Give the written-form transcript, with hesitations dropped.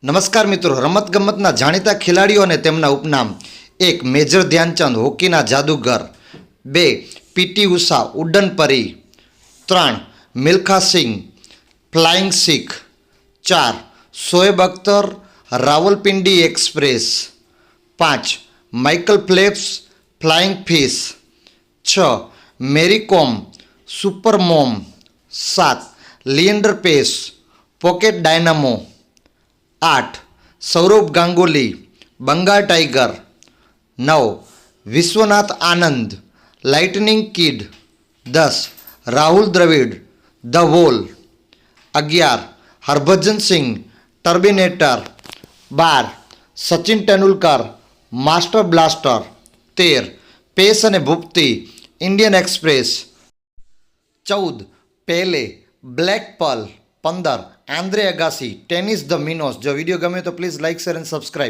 નમસ્કાર મિત્રો, રમતગમતના જાણીતા ખેલાડીઓ અને તેમના ઉપનામ. 1. મેજર ધ્યાનચંદ, હોકીના જાદુગર. 2. પીટી ઉષા, ઉડ્ડન પરી. 3. Milkha Singh, flying Sikh. 4. Shoaib Akhtar, Rawalpindi express. 5. Michael Phelps, flying fish. 6. Mary Kom, super mom. 7. Leander Paes, pocket dynamo. 8. Sourav Ganguly, Bengal tiger. 9. Vishwanath Anand, lightning kid. 10. Rahul Dravid, the wall. 11. Harbhajan Singh, terminator. 12. Sachin Tendulkar, master blaster. 13. Paes અને ભૂપતિ, ઇન્ડિયન એક્સપ્રેસ. 14. પેલે, બ્લેક પર્લ. 15. આંદ્રે અગાસી, ટેનિસ ધ મિનોસ. જો વિડીયો ગમે તો પ્લીઝ લાઇક, શેર અને subscribe.